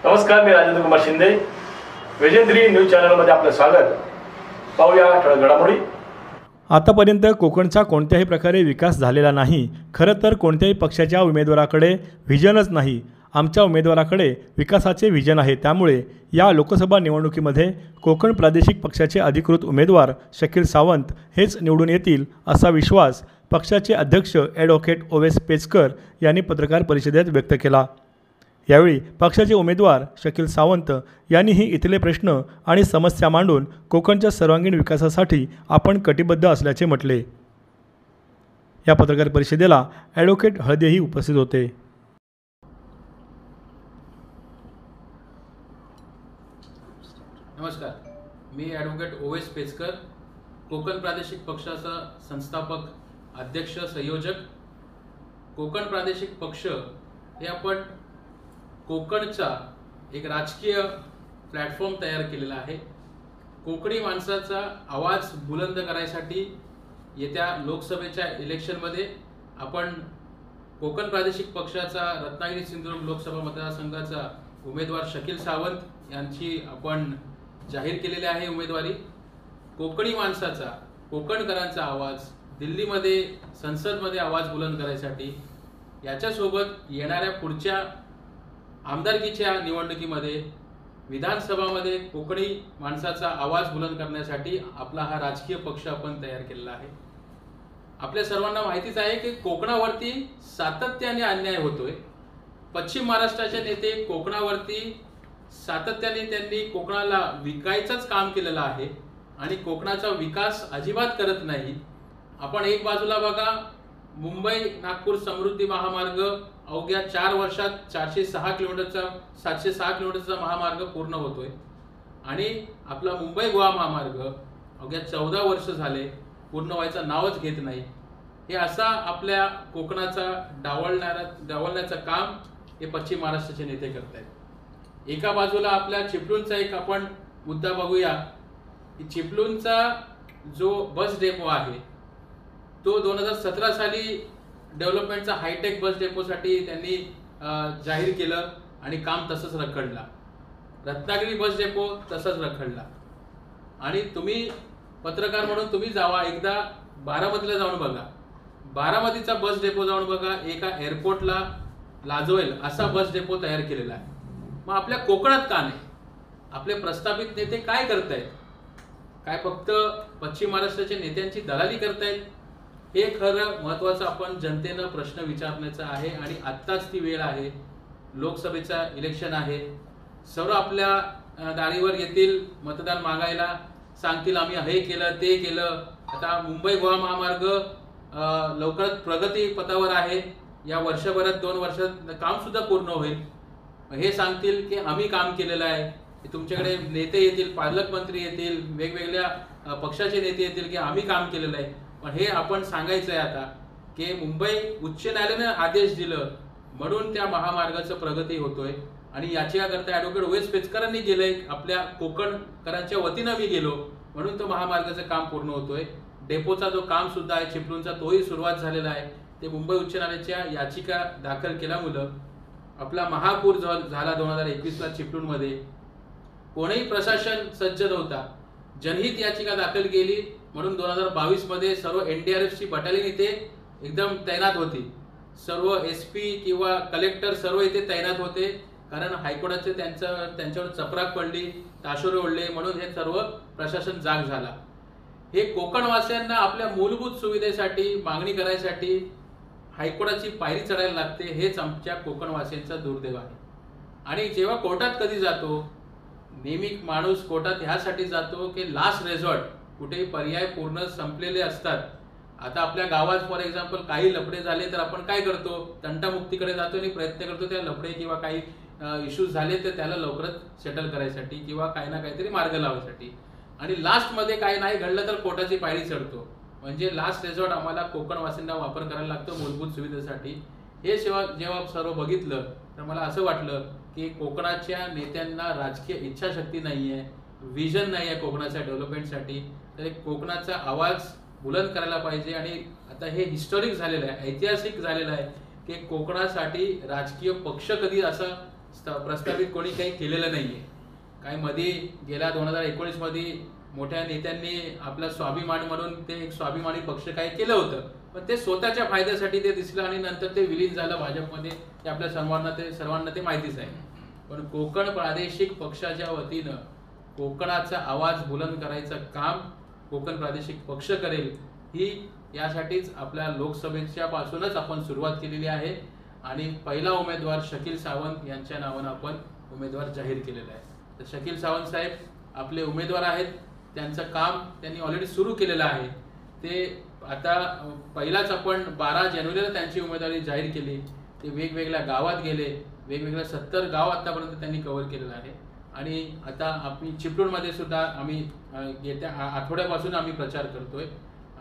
नमस्कार, मी राजेंद्र कुमार शिंदे. विजेंद्री न्यूज चॅनलमध्ये आपलं स्वागत. पाहूया ठळक घडामोडी. आतापर्यंत कोकणचा कोणत्याही प्रकारे विकास झालेला नाही. खरं तर कोणत्याही पक्षाच्या उमेदवाराकडे व्हिजनच नाही. आमच्या उमेदवाराकडे विकासाचे व्हिजन आहे. त्यामुळे या लोकसभा निवडणुकीमध्ये कोकण प्रादेशिक पक्षाचे अधिकृत उमेदवार शकील सावंत हेच निवडून येतील असा विश्वास पक्षाचे अध्यक्ष ॲडव्होकेट ओवेस पेचकर यांनी पत्रकार परिषदेत व्यक्त केला. यावेळी पक्षाचे उमेदवार शकील सावंत यांनीही इथले प्रश्न आणि समस्या मांडून कोकणच्या सर्वांगीण विकासासाठी आपण कटिबद्ध असल्याचे म्हटले. या पत्रकार परिषदेला ॲडव्होकेट हळदेही उपस्थित होते. नमस्कार, मी ॲडव्होकेट ओवेस पेचकर, कोकण प्रादेशिक पक्षाचा संस्थापक, अध्यक्ष, संयोजक. कोकण प्रादेशिक पक्ष हे आपण कोकणचा एक राजकीय प्लॅटफॉर्म तयार केलेला आहे. कोकणी माणसाचा आवाज बुलंद करायसाठी येत्या लोकसभेच्या इलेक्शनमध्ये आपण कोकण प्रादेशिक पक्षाचा रत्नागिरी सिंधुदुर्ग लोकसभा मतदारसंघाचा उमेदवार शकील सावंत यांची आपण जाहीर केलेली आहे उमेदवारी. कोकणी माणसाचा, कोकणकरांचा आवाज दिल्लीमध्ये संसदमध्ये आवाज बुलंद करायसाठी, याच्यासोबत येणाऱ्या पुढच्या आमदारकीच्या निवडणुकीमध्ये विधानसभामध्ये कोकणी माणसाचा आवाज बुलंद करण्यासाठी आपला हा राजकीय पक्ष आपण तयार केलेला आहे. आपल्या सर्वांना माहितीच आहे की कोकणावरती सातत्याने अन्याय होतोय. पश्चिम महाराष्ट्राचे नेते कोकणावरती सातत्याने त्यांनी कोकणाला विकायचंच काम केलेलं आहे आणि कोकणाचा विकास अजिबात करत नाही. आपण एक बाजूला बघा, मुंबई नागपूर समृद्धी महामार्ग अवघ्या 4 वर्षात 706 किलोमीटरचा महामार्ग पूर्ण होतोय आणि आपला मुंबई गोवा महामार्ग अवघ्या 14 वर्ष झाले पूर्ण व्हायचं नावच घेत नाही. हे असा आपल्या कोकणाचा डावलण्याचं काम हे पश्चिम महाराष्ट्राचे नेते करत आहेत. एका बाजूला आपल्या चिपळूणचा एक आपण मुद्दा बघूया की चिपळूणचा जो बस डेपो आहे तो 2017 साली डेव्हलपमेंटचा हायटेक बस डेपोसाठी त्यांनी जाहीर केलं आणि काम तसंच रखडला. रत्नागिरी बस डेपो तसंच रखडला. आणि तुम्ही पत्रकार म्हणून तुम्ही जावा, एकदा बारामतीला जाऊन बघा, बारामतीचा बस डेपो जाऊन बघा, एका एअरपोर्टला लाजवेल असा बस डेपो तयार केलेला आहे. मग आपल्या कोकणात का नाही? आपले प्रस्थापित नेते काय करतायत? काय फक्त पश्चिम महाराष्ट्राच्या नेत्यांची दलाली करतायत? हे खरं महत्त्वाचं आपण जनतेनं प्रश्न विचारण्याचा आहे. आणि आत्ताच ती वेळ आहे. लोकसभेचा इलेक्शन आहे. सर्व आपल्या दारीवर येतील मतदान मागायला, सांगतील आम्ही हे केलं ते केलं. आता मुंबई गोवा महामार्ग लवकरच प्रगती पथावर आहे. या वर्षभरात 2 वर्षात काम सुद्धा पूर्ण होईल. हे सांगतील की आम्ही काम केलेलं आहे. तुमच्याकडे नेते येतील, पालकमंत्री येतील, वेगवेगळ्या पक्षाचे नेते येतील की आम्ही काम केलेलं आहे. पण हे आपण सांगायचं आहे आता की मुंबई उच्च न्यायालयाने आदेश दिलं म्हणून त्या महामार्गाचं प्रगती होतोय. आणि याच्याकरता ॲडव्होकेट ओवेस पेचकरांनी गेलंय, आपल्या कोकणकरांच्या वतीनं मी गेलो म्हणून तो महामार्गाचं काम पूर्ण होतोय. डेपोचा जो काम सुद्धा आहे चिपळूणचा तोही सुरुवात झालेला आहे. ते मुंबई उच्च न्यायालयाच्या याचिका दाखल केल्यामुळं आपला महापूर झाला 2021ला चिपळूणमध्ये. कोणीही प्रशासन सज्ज नव्हता. जनहित याचिका दाखल केली म्हणून 2022 मध्ये सर्व NDRFची बटालियन इथे एकदम तैनात होती. सर्व SP किंवा कलेक्टर सर्व इथे तैनात होते, कारण हायकोर्टाचे त्यांच्यावर चपराक पडली, ताशोरे ओढले म्हणून हे सर्व प्रशासन जाग झाला. हे कोकणवासियांना आपल्या मूलभूत सुविधेसाठी मागणी करायसाठी हायकोर्टाची पायरी चढायला लागते. हेच आमच्या कोकणवासियांचा दुर्दैव आहे. आणि जेव्हा कोर्टात कधी जातो, नेहमी माणूस कोर्टात ह्यासाठी जातो की लास्ट रेझॉर्ट, कुठे पर्याय पूर्ण संपलेले असतात. आता आपल्या गावात फॉर एक्झाम्पल काही लफडे झाले तर आपण काय करतो, तंटामुक्तीकडे जातो आणि प्रयत्न करतो त्या लफडे किंवा काही इश्यूज झाले तर त्याला लवकरच सेटल करायसाठी किंवा काही ना काहीतरी मार्ग लावायसाठी. आणि लास्टमध्ये काही नाही घडलं तर कोर्टाची पायरी चढतो. म्हणजे लास्ट रेझॉर्ट आम्हाला कोकणवासींना वापर करायला लागतो मूलभूत सुविधेसाठी. हे जेव्हा सर्व बघितलं तर मला असं वाटलं की कोकणाच्या नेत्यांना राजकीय इच्छाशक्ती नाही आहे, विजन नाही आहे कोकणाच्या डेव्हलपमेंटसाठी. तर कोकणाचा आवाज बुलंद करायला पाहिजे. आणि आता हे हिस्टॉरिक झालेलं आहे, ऐतिहासिक झालेलं आहे की कोकणासाठी राजकीय पक्ष कधी असं प्रस्तावित कोणी काही केलेलं नाही आहे. काही मध्ये गेल्या 2019 मध्ये मोठ्या नेत्यांनी आपला स्वाभिमान म्हणून ते एक स्वाभिमानी पक्ष काही केलं होतं, पण ते स्वतःच्या फायद्यासाठी ते दिसलं आणि नंतर ते विलीन झालं भाजपमध्ये. ते आपल्या सर्वांना ते माहितीच आहे. पण कोकण प्रादेशिक पक्षाच्या वतीनं कोकणाचा आवाज बुलंद करायचं काम कोकण प्रादेशिक पक्ष करेल, ही यासाठीच आपल्या लोकसभेच्या पासूनच आपण सुरुवात केलेली आहे आणि पहिला उमेदवार शकील सावंत यांच्या नावानं आपण उमेदवार जाहीर केलेला आहे. तर शकील सावंत साहेब आपले उमेदवार आहेत. त्यांचं काम त्यांनी ऑलरेडी सुरू केलेलं आहे. ते आता पहिलाच आपण 12 जानेवारीला त्यांची उमेदवारी जाहीर केली. ते वेगवेगळ्या गावात गेले, वेगवेगळ्या 70 गाव आतापर्यंत त्यांनी कव्हर केलेलं आहे. आणि आता आम्ही चिपळूणमध्ये सुद्धा आम्ही येत्या आठवड्यापासून आम्ही प्रचार करतोय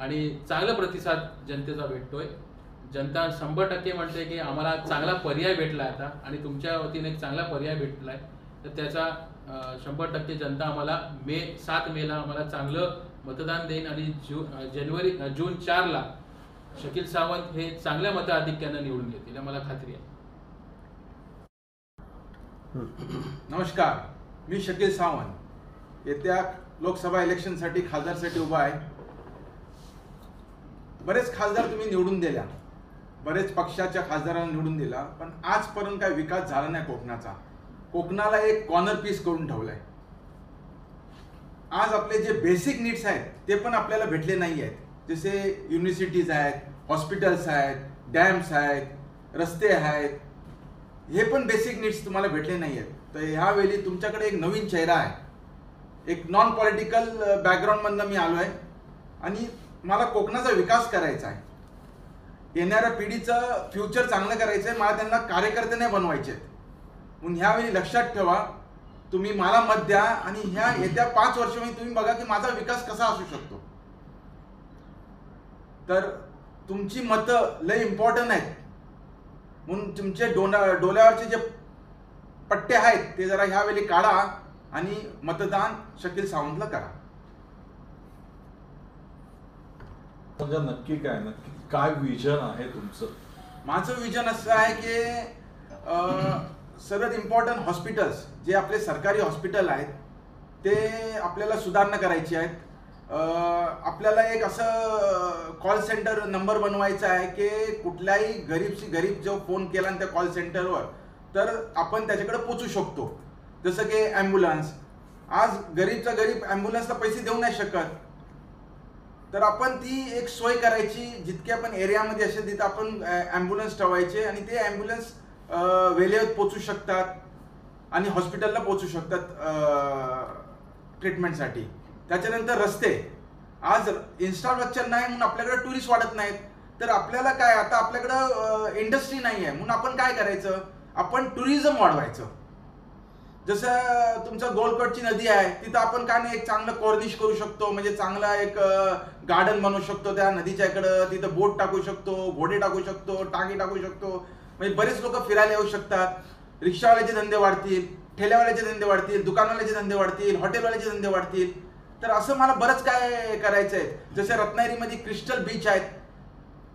आणि चांगला प्रतिसाद जनतेचा भेटतोय. जनता 100% म्हणते की आम्हाला चांगला पर्याय भेटला आता आणि तुमच्या वतीने एक चांगला पर्याय भेटलाय. तर त्याचा 100% जनता आम्हाला 7 मेला आम्हाला चांगलं मतदान देईन आणि जून 4ला शकील सावंत हे चांगल्या मताधिक्यानं निवडून येतील, मला खात्री आहे. नमस्कार, मी शकील सावंत येत्या लोकसभा इलेक्शनसाठी खासदारसाठी उभा आहे. बरेच खासदार तुम्ही निवडून दिल्या, बरेच पक्षाच्या खासदारांना निवडून दिला, पण आजपर्यंत काय विकास झाला नाही कोकणाचा. कोकणाला एक कॉर्नर पीस करून ठेवलाय. आज आपले जे बेसिक नीड्स आहेत ते पण आपल्याला भेटले नाही आहेत. जसे युनिव्हर्सिटीज आहेत, हॉस्पिटल्स आहेत, डॅम्स आहेत, रस्ते आहेत, हे पण बेसिक नीड्स तुम्हाला भेटले नाही आहेत. तर ह्यावेळी तुमच्याकडे एक नवीन चेहरा आहे. एक नॉन पॉलिटिकल बॅकग्राऊंडमधनं मी आलो आहे आणि मला कोकणाचा विकास करायचा आहे. येणाऱ्या पिढीचं फ्युचर चांगलं करायचं आहे. मला त्यांना कार्यकर्ते नाही बनवायचे आहेत. म्हणून ह्यावेळी लक्षात ठेवा, तुम्ही मला मत द्या आणि ह्या येत्या 5 वर्षांमध्ये तुम्ही बघा की माझा विकास कसा असू शकतो. तर तुमची मतं लय इम्पॉर्टंट आहेत. म्हणून तुमचे डोल्यावरचे जे पट्टे आहेत ते जरा ह्यावेळी काढा आणि मतदान शकील सावंतला करा. म्हणजे नक्की काय विजन आहे तुमचं? माझं विजन असं आहे की सर्वात इम्पॉर्टंट हॉस्पिटल्स जे आपले सरकारी हॉस्पिटल आहेत ते आपल्याला सुधारणा करायची आहेत. आपल्याला एक असं कॉल सेंटर नंबर बनवायचा आहे की कुठल्याही गरीब जो फोन केला त्या कॉल सेंटरवर तर आपण त्याच्याकडे पोचू शकतो. जसं की ॲम्ब्युलन्स, आज गरीबचा गरीब ॲम्ब्युलन्सला पैसे देऊ नाही शकत, तर आपण ती एक सोय करायची. जितके आपण एरियामध्ये असेल तिथं आपण ॲम्ब्युलन्स ठेवायचे आणि ते ॲम्ब्युलन्स वेळेवर पोचू शकतात आणि हॉस्पिटलला पोचू शकतात ट्रीटमेंटसाठी. त्याच्यानंतर रस्ते, आज इन्फ्रास्ट्रक्चर नाही म्हणून आपल्याकडे टुरिस्ट वाढत नाहीत. तर आपल्याला काय, आता आपल्याकडं इंडस्ट्री नाही आहे म्हणून आपण काय करायचं, आपण टुरिझम वाढवायचं. जसं तुमचं गोलकोटची नदी आहे तिथं आपण काय नाही एक चांगलं कॉर्निश करू शकतो, म्हणजे चांगला एक गार्डन बनवू शकतो त्या नदीच्या इकडं. तिथं बोट टाकू शकतो, घोडे टाकू शकतो, टांगे टाकू शकतो, म्हणजे बरेच लोक फिरायला येऊ शकतात. रिक्षावाल्याचे धंदे वाढतील, ठेल्यावाल्याचे धंदे वाढतील, दुकानवाल्याचे धंदे वाढतील, हॉटेलवाल्याचे धंदे वाढतील. तर असं मला बरंच काय करायचं आहे. जसे रत्नागिरीमध्ये क्रिस्टल बीच आहेत,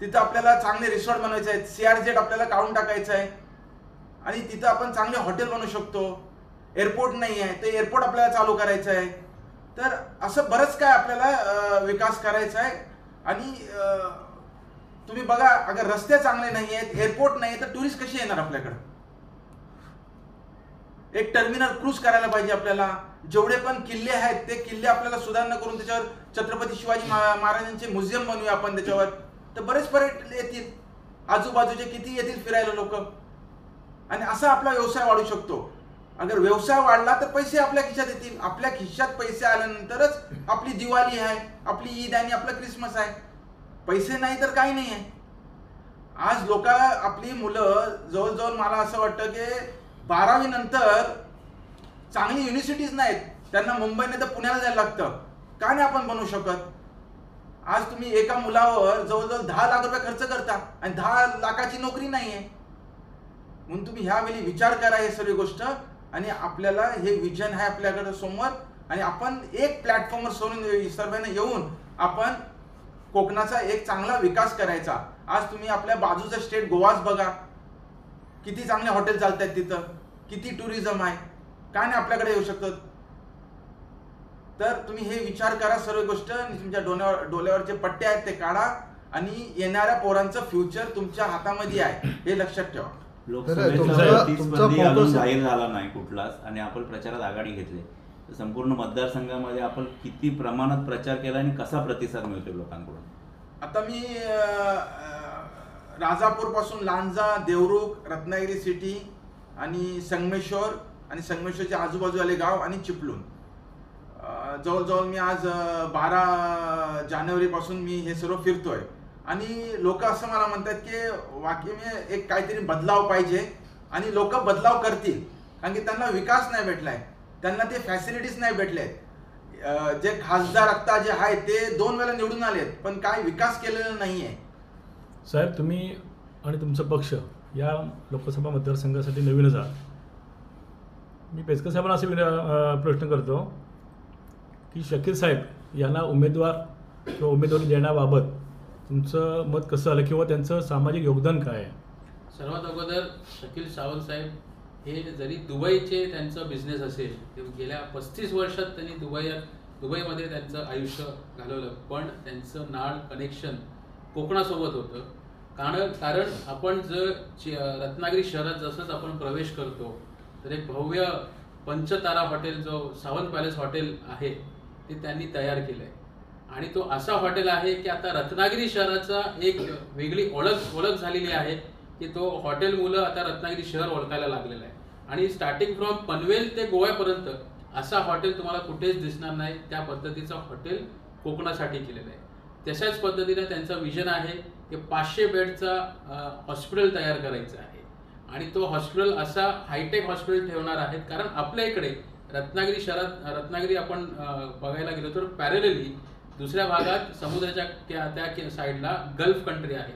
तिथं आपल्याला चांगले रिसॉर्ट बनवायचे आहेत. CRZ आपल्याला काढून टाकायचं आहे आणि तिथं आपण चांगले हॉटेल बनवू शकतो. एअरपोर्ट नाही आहे ते एअरपोर्ट आपल्याला चालू करायचं आहे. तर असं बरंच काय आपल्याला विकास करायचा आहे. आणि तुम्ही बघा, अगर रस्ते चांगले नाही आहेत, एअरपोर्ट नाही तर टुरिस्ट कशी येणार आपल्याकडे. एक टर्मिनल क्रूज करायला पाहिजे आपल्याला. जेवढे पण किल्ले आहेत ते किल्ले आपल्याला सुधारणा करून त्याच्यावर छत्रपती शिवाजी महाराजांचे म्युझियम बनवूया आपण त्याच्यावर. तर बरेच पर्यटक येतील, आजूबाजूचे किती येतील फिरायला लोक, आणि असा आपला व्यवसाय वाढू शकतो. अगर व्यवसाय वाढला तर पैसे आपल्या खिशात येतील. आपल्या खिशात पैसे आल्यानंतरच आपली दिवाळी आहे, आपली ईद आणि आपला क्रिसमस आहे. पैसे नाही तर काही नाही आहे. आज लोक, आपली मुलं जवळजवळ मला असं वाटतं की 12वी नंतर चांगली युनिव्हर्सिटीज नाहीत, त्यांना मुंबई नाही तर पुण्याला जायला लागतं. का नाही आपण बनवू शकत. आज तुम्ही एका मुलावर जवळजवळ 10 लाख रुपये खर्च करता आणि 10 लाखाची नोकरी नाही आहे. म्हणून तुम्ही ह्यावेळी विचार करा हे सर्व गोष्ट, आणि आपल्याला हे विजन आहे आपल्याकडे समोर, आणि आपण एक प्लॅटफॉर्मवर सर्वांना येऊन आपण कोकणाचा एक चांगला विकास करायचा. आज तुम्ही आपल्या बाजूचा स्टेट गोवाच बघा, किती चांगले हॉटेल चालत आहेत तिथं, किती टुरिझम आहे, काय नाही आपल्याकडे येऊ शकतात. तर तुम्ही हे विचार करा, सर्व गोष्ट तुमच्या डोल्यावरचे पट्टे आहेत ते काढा आणि येणाऱ्या पोरांचं फ्युचर तुमच्या हातामध्ये आहे हे लक्षात ठेवा. लोकसभेचा प्रतिस्पर्धी अजून जाहीर झाला नाही कुठलाच आणि आपण प्रचारात आघाडी घेतली. संपूर्ण मतदारसंघामध्ये आपण किती प्रमाणात प्रचार केला आणि कसा प्रतिसाद मिळतो लोकांकडून? आता मी राजापूर पासून लांजा, देवरुख, रत्नागिरी सिटी आणि संगमेश्वर आणि संगमेश्वरच्या आजूबाजूवाले गाव आणि चिपळूण, जवळजवळ मी आज 12 जानेवारीपासून मी हे सर्व फिरतोय आणि लोक असं मला म्हणतात की वाकई एक काहीतरी बदलाव पाहिजे आणि लोक बदलाव करतील, कारण की त्यांना विकास नाही भेटलाय, त्यांना ते फॅसिलिटीज नाही भेटले. जे खासदार आत्ता जे आहे ते 2 वेळा निवडून आलेत पण काय विकास केलेला नाहीये. साहेब, तुम्ही आणि तुमचा पक्ष या लोकसभा मतदारसंघासाठी नवीनच आहात. मी पेचकर साहेबांना असे प्रश्न करतो की शकील साहेब यांना उमेदवार किंवा उमेदवारी देण्याबाबत तुमचं मत कसं आलं किंवा त्यांचं सामाजिक योगदान काय आहे? सर्वात अगोदर शकील सावंत साहेब हे जरी दुबईचे त्यांचं बिझनेस असेल, ते गेल्या 35 वर्षात त्यांनी दुबईमध्ये त्यांचं आयुष्य घालवलं, पण त्यांचं नाळ कनेक्शन कोकणासोबत होतं. कारण आपण जर रत्नागिरी शहरात जसंच आपण प्रवेश करतो तर एक भव्य पंचतारा हॉटेल जो सावंत पॅलेस हॉटेल आहे ते त्यांनी तयार केलं आहे आणि तो असा हॉटेल आहे की आता रत्नागिरी शहराचा एक वेगळी ओळख झालेली आहे की तो हॉटेल मुलं आता रत्नागिरी शहर ओळखायला लागलेलं आहे आणि स्टार्टिंग फ्रॉम पनवेल ते गोव्यापर्यंत असा हॉटेल तुम्हाला कुठेच दिसणार नाही. त्या पद्धतीचं हॉटेल कोकणासाठी केलेलं आहे. तशाच पद्धतीने त्यांचं विजन आहे की 500 बेडचा हॉस्पिटल तयार करायचं आहे आणि तो हॉस्पिटल असा हायटेक हॉस्पिटल ठेवणार आहेत. कारण आपल्या इकडे रत्नागिरी शहरात रत्नागिरी आपण बघायला गेलो तर पॅरेलली दुसऱ्या भागात समुद्राच्या त्या साईडला गल्फ कंट्री आहे,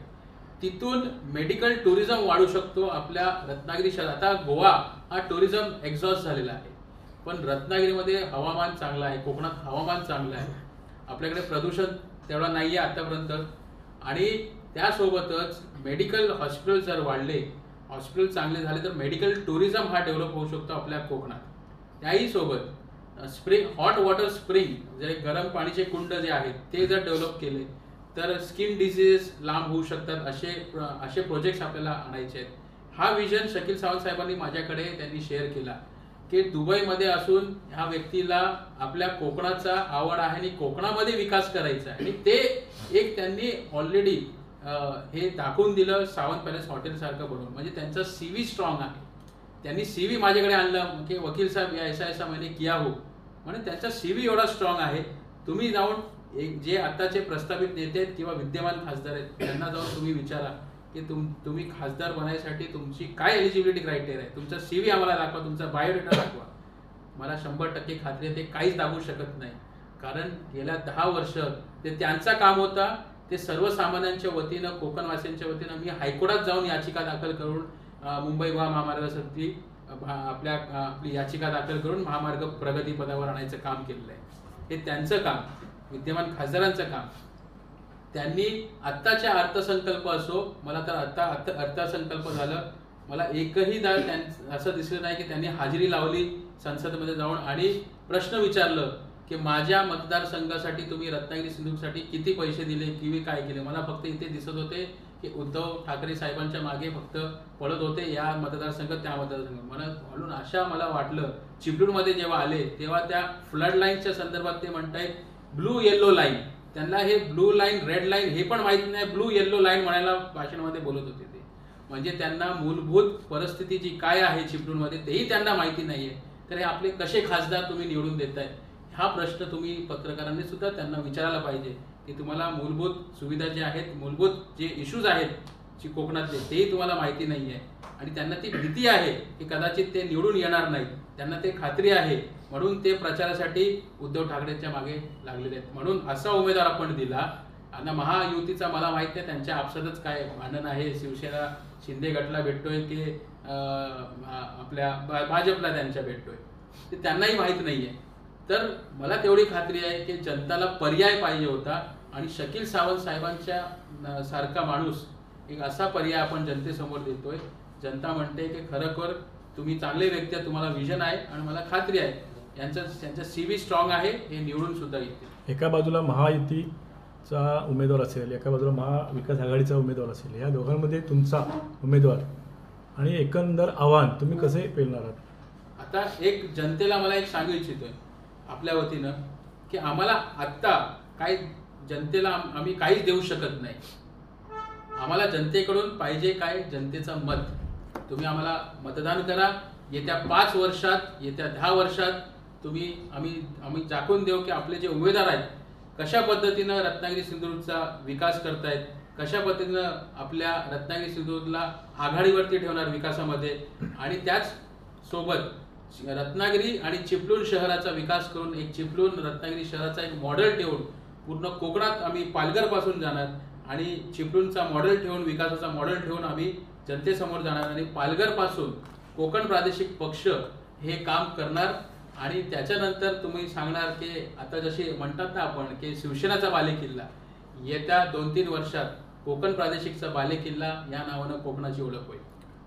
तिथून मेडिकल टुरिझम वाढू शकतो आपल्या रत्नागिरी शहरात. आता गोवा हा टुरिझम एक्झॉस्ट झालेला आहे पण रत्नागिरीमध्ये हवामान चांगलं आहे, कोकणात हवामान चांगलं आहे, आपल्याकडे प्रदूषण तेवढा नाही आहे आतापर्यंत आणि त्यासोबतच मेडिकल हॉस्पिटल जर वाढले, हॉस्पिटल चांगले झाले तर मेडिकल टुरिझम हा डेव्हलप होऊ शकतो आपल्या कोकणात. त्याही सोबत हॉट वॉटर स्प्रिंग जे गरम पाणीचे कुंड जे आहेत ते जर डेव्हलप केले तर स्किन डिसीजेस लांब होऊ शकतात. असे प्रोजेक्ट्स आपल्याला आणायचे आहेत. हा विजन शकील सावंत साहेबांनी माझ्याकडे त्यांनी शेअर केला की दुबईमध्ये असून ह्या व्यक्तीला आपल्या कोकणाचा आवड आहे आणि कोकणामध्ये विकास करायचा आहे आणि ते एक त्यांनी ऑलरेडी हे दाखवून दिलं सावंत पॅलेस हॉटेल सारखं बनवून. म्हणजे त्यांचा CV स्ट्रॉंग आहे. त्यांनी CV माझ्याकडे आणलं की वकील साहेब या ऐसा मैंने किया हो, म्हणजे त्यांचा CV एवढा स्ट्रॉंग आहे. तुम्ही जाऊन एक जे आताचे प्रस्तावित नेते आहेत किंवा विद्यमान खासदार आहेत त्यांना जाऊन तुम्ही विचारा की तुम्ही खासदार बनायसाठी तुमची काय एलिजिबिलिटी क्रायटेरिया आहे, तुमचा CV आम्हाला दाखवा, तुमचा बायोडेटा दाखवा. मला 100% खात्री आहे ते काहीच दाखवू शकत नाही. कारण गेल्या 10 वर्ष ते त्यांचा काम होता. ते सर्वसामान्यांच्या वतीनं कोकणवासियांच्या वतीनं मी हायकोर्टात जाऊन याचिका दाखल करून मुंबई गोवा महामार्गासाठी आपली याचिका दाखल करून महामार्ग प्रगतीपदावर आणायचं काम केलेलं आहे. हे त्यांचं काम, विद्यमान खासदारांचं काम. त्यांनी आत्ताच्या अर्थसंकल्प असो, मला तर आता अर्थसंकल्प झालं, मला एकही असं दिसलं नाही की त्यांनी हाजरी लावली संसदेमध्ये जाऊन आणि प्रश्न विचारलं की माझ्या मतदारसंघासाठी तुम्ही रत्नागिरी सिंधुदुर्गसाठी किती पैसे दिले किंवा काय केले. मला फक्त इथे दिसत होते की उद्धव ठाकरे साहेबांच्या मागे फक्त पळत होते, या मतदारसंघ त्या मतदारसंघ. म्हणून मला वाटलं चिपळूणमध्ये जेव्हा आले तेव्हा त्या फ्लड लाईनच्या संदर्भात ते म्हणतायत ब्लू येल्लो लाईन. त्यांना हे ब्लू लाईन रेड लाईन हे पण माहिती नाही, ब्लू येल्लो लाईन म्हणायला भाषणामध्ये बोलत होते ते. म्हणजे त्यांना मूलभूत परिस्थिती जी काय आहे चिपळूणमध्ये तेही त्यांना माहिती नाहीये. तर हे आपले कसे खासदार तुम्ही निवडून देताय, हा प्रश्न तुम्ही पत्रकारांनी सुद्धा त्यांना विचारायला पाहिजे की तुम्हाला मूलभूत सुविधा ज्या आहेत, मूलभूत जे इश्यूज आहेत जी कोकणातले तेही तुम्हाला माहिती नाही आहे आणि त्यांना ती भीती आहे की कदाचित ते निवडून येणार नाहीत. त्यांना ते खात्री आहे म्हणून ते प्रचारासाठी उद्धव ठाकरेंच्या मागे लागलेले आहेत. म्हणून असा उमेदवार आपण दिला. आणि महायुतीचा मला माहित नाही त्यांच्या आपसातच काय भांडण आहे, शिवसेना शिंदे गटला भेटतोय की आपल्या भाजपला त्यांच्या भेटतोय ते त्यांनाही माहीत नाहीये. तर मला तेवढी खात्री आहे की जनताला पर्याय पाहिजे होता आणि शकील सावंत साहेबांच्या सारखा माणूस एक असा पर्याय आपण जनतेसमोर देतोय. जनता म्हणते की खरोखर तुम्ही चांगले व्यक्ती आहे, तुम्हाला विजन आहे आणि मला खात्री आहे त्यांचा CV स्ट्रॉंग आहे, हे निवडून सुद्धा येतील. एका बाजूला महायुतीचा उमेदवार असेल, एका बाजूला महाविकास आघाडीचा उमेदवार असेल, या दोघांमध्ये तुमचा उमेदवार आणि एकंदर आव्हान तुम्ही कसे पेलणार आहात? आता एक जनतेला मला एक सांगू इच्छितोय आपल्या वतीनं की आम्हाला आत्ता काही जनतेला आम्ही काहीच देऊ शकत नाही. आम्हाला जनतेकडून पाहिजे काय? जनतेचं मत. तुम्ही आम्हाला मतदान करा. येत्या 5 वर्षात, येत्या 10 वर्षात आम्ही दाखवून देऊ की आपले जे उमेदवार आहेत कशा पद्धतीनं रत्नागिरी सिंधुदुर्गचा विकास करतायत, कशा पद्धतीनं आपल्या रत्नागिरी सिंधुदुर्गला आघाडीवरती ठेवणार विकासामध्ये, आणि त्याच सोबत रत्नागिरी आणि चिपळूण शहराचा विकास करून एक चिपळूण रत्नागिरी शहराचा एक मॉडेल ठेवून पूर्ण कोकणात आम्ही पालघरपासून जाणार आणि चिपळूणचा मॉडेल ठेवून, विकासाचा मॉडेल ठेवून आम्ही जनतेसमोर जाणार आणि पालघरपासून कोकण प्रादेशिक पक्ष हे काम करणार. आणि त्याच्यानंतर तुम्ही सांगणार की आता जशी म्हणतात ना आपण की शिवसेनाचा बालेकिल्ला, येत्या 2-3 वर्षात कोकण प्रादेशिकचा बालेकिल्ला या नावानं कोकणाची ओळख होईल.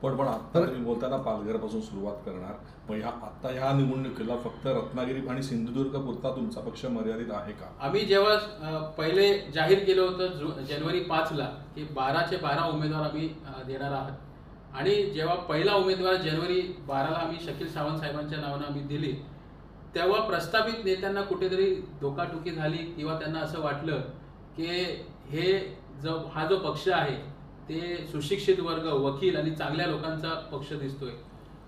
पण आता तुम्ही बोलताना पालघरपासून सुरुवात करणार, मग आता ह्या निवडणुकीला फक्त रत्नागिरी आणि सिंधुदुर्ग पुरता तुमचा पक्ष मर्यादित आहे का? आम्ही जेव्हा पहिले जाहीर केलं होतं जानेवारी 5ला की 12चे 12 उमेदवार आम्ही देणार आहात, आणि जेव्हा पहिला उमेदवार जानेवारी 12ला आम्ही शकील सावंत साहेबांच्या नावानं आम्ही दिली, तेव्हा प्रस्थापित नेत्यांना कुठेतरी धोकाटुकी झाली किंवा त्यांना असं वाटलं की हा जो पक्ष आहे ते सुशिक्षित वर्ग, वकील आणि चांगल्या लोकांचा पक्ष दिसतोय,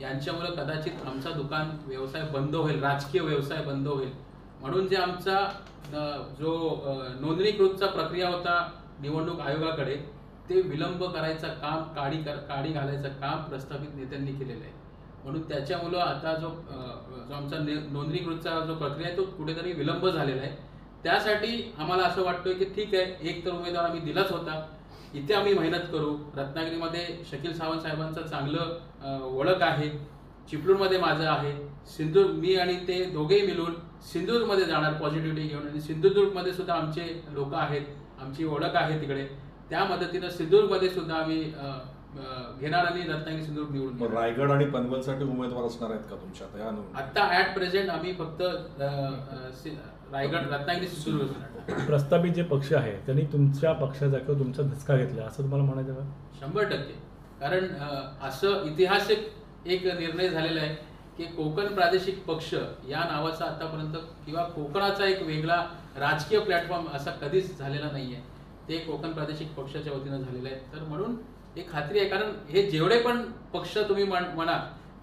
यांच्यामुळे कदाचित आमचा दुकान व्यवसाय बंद होईल, राजकीय व्यवसाय बंद होईल. म्हणून जे आमचा जो नोंदणीकृतचा प्रक्रिया होता निवडणूक आयोगाकडे, ते विलंब करायचं काम, काडी घालायचं काम प्रस्थापित नेत्यांनी केलेलं आहे. म्हणून त्याच्यामुळं आता जो आमचा नोंदणीकृतचा जो प्रक्रिया आहे तो कुठेतरी विलंब झालेला आहे. त्यासाठी आम्हाला असं वाटतंय की ठीक आहे, एक तर उमेदवार आम्ही दिलाच होता, इथे आम्ही मेहनत करू. रत्नागिरीमध्ये शकील सावंत साहेबांचं चांगलं ओळख आहे, चिपळूणमध्ये माझं आहे, मी आणि ते दोघेही मिळून सिंधुदुर्गमध्ये जाणार पॉझिटिव्हिटी घेऊन, आणि सिंधुदुर्गमध्ये सुद्धा आमचे लोक आहेत, आमची ओळख आहे तिकडे. त्या मदतीनं सिंधुदुर्गमध्ये सुद्धा आम्ही घेणार आणि रत्नागिरी सिंधुदुर्ग निवडून. रायगड आणि पनवेलसाठी उमेदवार असणार आहेत का तुमच्या आता ऍट प्रेझेंट आम्ही फक्त रायगड, रत्नागिरी, सिंधुदुर्ग. प्रस्थापित जे पक्ष आहे त्यांनी तुमच्या पक्षाचा किंवा तुमचा धसका घेतला असं तुम्हाला म्हणायचं का? 100%. कारण असं ऐतिहासिक एक निर्णय झालेला आहे की कोकण प्रादेशिक पक्ष या नावाचा आतापर्यंत किंवा कोकणाचा एक वेगळा राजकीय प्लॅटफॉर्म असा कधीच झालेला नाहीये. ते कोकण प्रादेशिक पक्षाच्या वतीनं झालेलं आहे. तर म्हणून एक खात्री आहे, कारण हे जेवढे पण पक्ष तुम्ही म्हणा,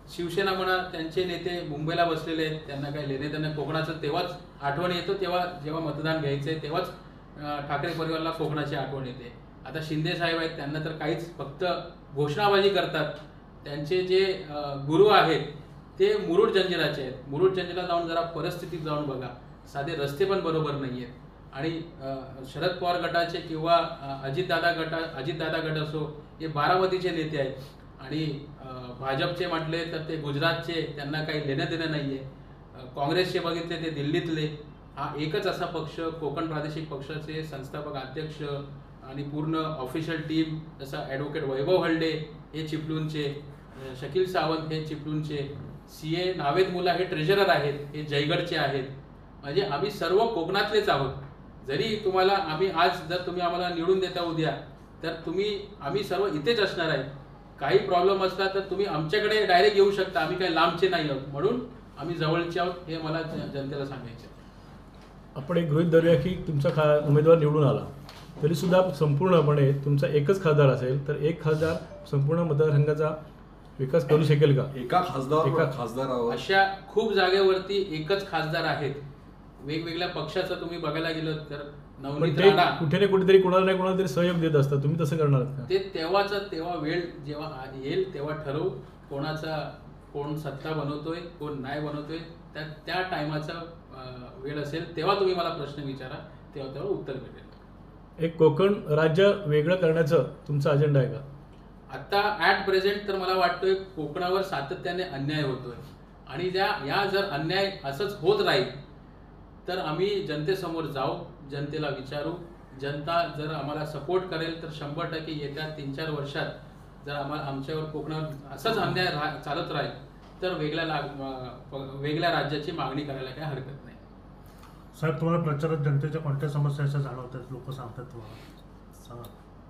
शिवसेना म्हणा, त्यांचे नेते मुंबईला बसलेले आहेत, त्यांना काही लेणे त्यांना कोकणाचं तेव्हाच आठवण येतो, तेव्हा जेव्हा मतदान घ्यायचंय तेव्हाच ठाकरे परिवाराला कोकणाची आठवण येते. आता शिंदे साहेब आहेत, त्यांना तर काहीच, फक्त घोषणाबाजी करतात. त्यांचे जे गुरु आहेत ते मुरुड जंजिराचे आहेत. मुरुड जंजिरा जाऊन जरा परिस्थितीत जाऊन बघा, साधे रस्ते पण बरोबर नाही आहेत. आणि शरद पवार गटाचे किंवा अजितदादा गट असो, हे बारामतीचे नेते आहेत. आणि भाजपचे म्हटले तर ते गुजरातचे, त्यांना काही लेणं देणं नाही आहे. काँग्रेसचे बघितले ते दिल्लीतले. हा एकच असा पक्ष, कोकण प्रादेशिक पक्षाचे संस्थापक अध्यक्ष आणि पूर्ण ऑफिशियल टीम, जसं ॲडव्होकेट वैभव हल्डे हे चिपळूणचे, शकील सावंत हे चिपळूणचे, CA नावेद मुला हे ट्रेझरर आहेत, हे जयगडचे आहेत. म्हणजे आम्ही सर्व कोकणातलेच आहोत. जरी तुम्हाला आज जर तुम्ही आम्हाला निवडून देता उद्या, तर आम्ही सर्व इथेच असणार आहे. काही प्रॉब्लेम असला तर तुम्ही आमच्याकडे डायरेक्ट येऊ शकता, आम्ही काही लांबचे नाही आहोत, म्हणून आम्ही जवळचे आहोत, हे मला जनतेला सांगायचं. आपण एक गृहीत धरूया की तुमचा उमेदवार निवडून आला तरी सुद्धा संपूर्णपणे तुमचा एकच खासदार असेल, तर एक खासदार संपूर्ण मतदारसंघाचा विकास करू शकेल का? एका खासदारावर अशा खूप जागेवरती एकच खासदार आहेत. वेगवेगळ्या पक्षाचं तुम्ही बघायला गेलं तर नवनीत राणा कुठे ना कुठेतरी कोणाला नाही कोणाला तरी सहयोग देत असतात. तुम्ही तसं करणार का? ते तेव्हा वेळ जेव्हा येईल तेव्हा ठरवू, कोण सत्ता बनवतोय, कोण नाही बनवतोय. त्या टायमाचा वेळ असेल तेव्हा तुम्ही मला प्रश्न विचारा, तेव्हा उत्तर भेटेल. एक कोकण राज्य वेगळं करण्याचं तुमचा अजेंडा आहे का? आता ऍट प्रेझेंट तर मला वाटतोय कोकणावर सातत्याने अन्याय होतोय, आणि या जर अन्याय असंच होत राहील तर आम्ही जनतेसमोर जाऊ, जनतेला विचारू. जनता जर आम्हाला सपोर्ट करेल तर 100% येत्या 3-4 वर्षात जर आमच्यावर कोकणावर असंच अन्याय चालत राहील तर वेगळ्या राज्याची मागणी करायला काही हरकत नाही. साहेब, तुम्हाला प्रचारात जनतेच्या कोणत्या समस्या अशा जाणवतात, लोक सांगतात तुम्हाला, सांगा.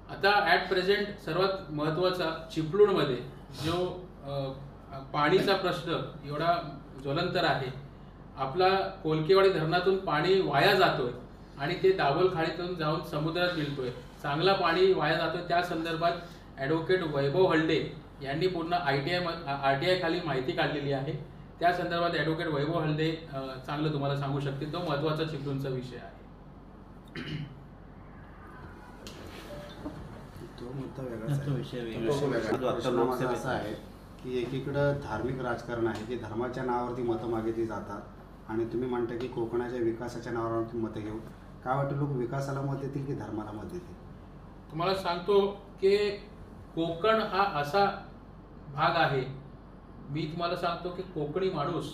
आता ॲट प्रेझेंट सर्वात महत्त्वाचा चिपळूणमध्ये जो पाणीचा प्रश्न एवढा ज्वलंतर आहे. आपला कोलकेवाडी धरणातून पाणी वाया जातोय आणि ते दाभोळ खाडीतून जाऊन समुद्रात मिळतोय. चांगला पाणी वाया जातोय. त्या संदर्भात ॲडव्होकेट वैभव हलडे यांनी पूर्ण RTI खाली माहिती काढलेली आहे. त्या संदर्भात ॲडव्होकेट वैभव हलडे चांगलं तुम्हाला सांगू शकतील. तो महत्त्वाचा चिपळूणचा विषय आहे. तो मुद्दा वेगळाच तो विषय आहे. वेगळा. तो वेगळा. तो आता प्रश्न माझा लोकसभेत असा आहे की एकीकडं धार्मिक राजकारण आहे की धर्माच्या नावावरती मतं मागितली जातात आणि तुम्ही म्हणता की कोकणाच्या विकासाच्या नावावरती मतं घेऊ. काय वाटतं, लोक विकासाला मत देतील की धर्माला मत देतील? तुम्हाला सांगतो की कोकण हा असा भाग आहे, मी तुम्हाला सांगतो की कोकणी माणूस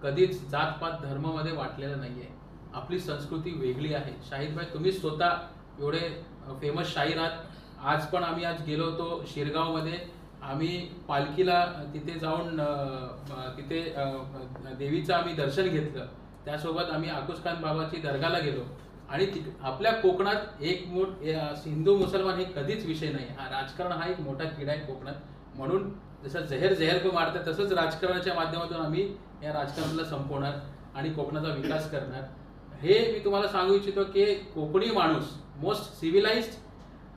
कधीच जातपात धर्मामध्ये वाटलेला नाही आहे. आपली संस्कृती वेगळी आहे. शाहीदभाई, तुम्ही स्वतः एवढे फेमस शाहीर आहात. आज पण आम्ही गेलो होतो शिरगावमध्ये. आम्ही पालखीला तिथे जाऊन तिथे देवीचं आम्ही दर्शन घेतलं. त्यासोबत आम्ही आकुसखान बाबाची दर्गाला गेलो. आणि आपल्या कोकणात हिंदू मुसलमान हे कधीच विषय नाही. हा राजकारण हा एक मोठा किडा आहे कोकणात. म्हणून जसं जहर को मारतात तसंच राजकारणाच्या माध्यमातून आम्ही या राजकारणाला संपवणार आणि कोकणाचा विकास करणार. हे मी तुम्हाला सांगू इच्छितो की कोकणी माणूस मोस्ट सिव्हिलाइज्ड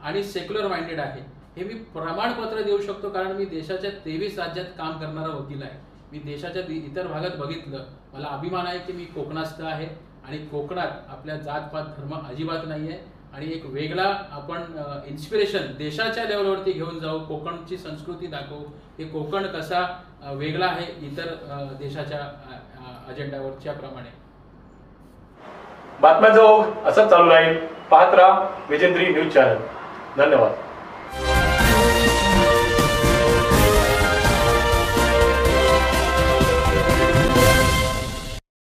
आणि सेक्युलर माइंडेड आहे. हे मी प्रमाणपत्र देऊ शकतो, कारण मी देशाच्या 23 राज्यात काम करणारा वकील आहे. मी देशाच्या इतर भागात बघितलं. मला अभिमान आहे की मी कोकणास्थ आहे आणि कोकणात आपल्या जातपात धर्म अजिबात नाही आहे. आणि एक वेगळा आपण इन्स्पिरेशन देशाच्या लेवलवरती घेऊन जाऊ. कोकणची संस्कृती दाखवू की कोकण कसा वेगळा आहे इतर देशाच्या अजेंडावरच्या प्रमाणे. बातम्यांचा ओघ असंच चालू राहील. पाहत राहा विजेंद्री न्यूज चॅनल. धन्यवाद.